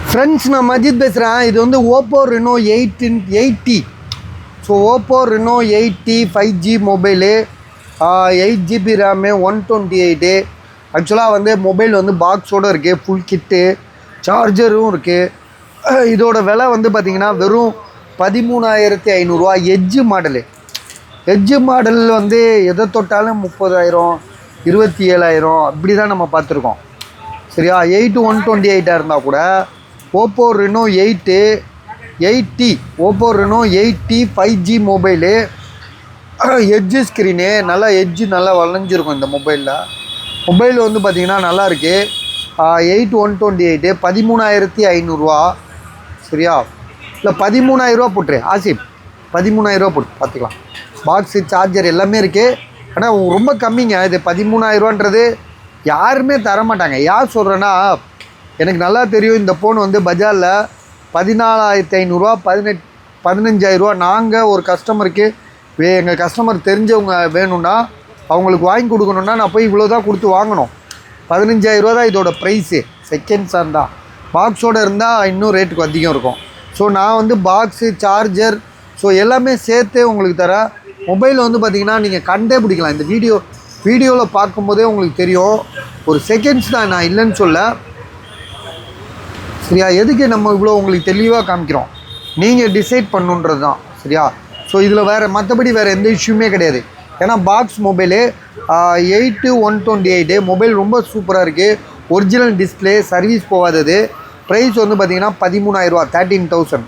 Friends, நான் மஜித் பேசுகிறேன். இது வந்து Oppo Reno 8T. So Oppo Reno 8T 5G mobile, 8GB RAM, 128. ஆக்சுவலாக வந்து மொபைல் வந்து பாக்ஸோடு இருக்குது, ஃபுல் கிட்டு, சார்ஜரும் இருக்குது. இதோட விலை வந்து பார்த்திங்கன்னா வெறும் 13,500 எட்ஜு மாடலு. எட்ஜு மாடல் வந்து எதை தொட்டாலும் 30,000, 27,000 அப்படி தான் நம்ம பார்த்துருக்கோம். சரியா? 128 இருந்தால் கூட Oppo Reno 8T Oppo Reno 8T 5G mobile, edge screen, நல்லா எட்ஜு நல்லா வளைஞ்சிருக்கும் இந்த மொபைலில். மொபைல் வந்து பார்த்திங்கன்னா நல்லாயிருக்கு. 128 13,500. சரியா? இல்லை 13,000 போட்டுரு ஆசிப், 13,000 போட்டு பார்த்துக்கலாம். பாக்ஸு, சார்ஜர் எல்லாமே இருக்குது. ஆனால் ரொம்ப கம்மிங்க. இது 13,000ன்றது யாருமே தரமாட்டாங்க. யார் சொல்கிறேன்னா, எனக்கு நல்லா தெரியும். இந்த ஃபோன் வந்து பஜாரில் 14,500, 15,000. நாங்கள் ஒரு கஸ்டமருக்கு எங்கள் கஸ்டமர் தெரிஞ்சவங்க வேணும்னா அவங்களுக்கு வாங்கி கொடுக்கணுன்னா நான் போய் இவ்வளோ தான் கொடுத்து வாங்கணும். 15,000 தான் இதோட ப்ரைஸு. செகண்ட்ஸாக இருந்தால், பாக்ஸோடு இருந்தால் இன்னும் ரேட்டுக்கு அதிகம் இருக்கும். ஸோ நான் வந்து பாக்ஸு, சார்ஜர், ஸோ எல்லாமே சேர்த்து உங்களுக்கு தரேன். மொபைல் வந்து பார்த்திங்கன்னா நீங்கள் கண்டே பிடிக்கலாம். இந்த வீடியோவில் பார்க்கும்போதே உங்களுக்கு தெரியும். ஒரு செகண்ட்ஸ் தான், நான் இல்லைன்னு சொல்ல. சரியா? எதுக்கு நம்ம இவ்வளோ உங்களுக்கு தெளிவாக காமிக்கிறோம், நீங்கள் டிசைட் பண்ணுன்றது தான். சரியா? ஸோ இதில் மற்றபடி வேறு எந்த இஷ்யூமே கிடையாது. ஏன்னா பாக்ஸ் மொபைலு 128 மொபைல் ரொம்ப சூப்பராக இருக்குது. ஒரிஜினல் டிஸ்பிளே, சர்வீஸ் போகாதது. ப்ரைஸ் வந்து பார்த்திங்கன்னா 13,000, 13,000.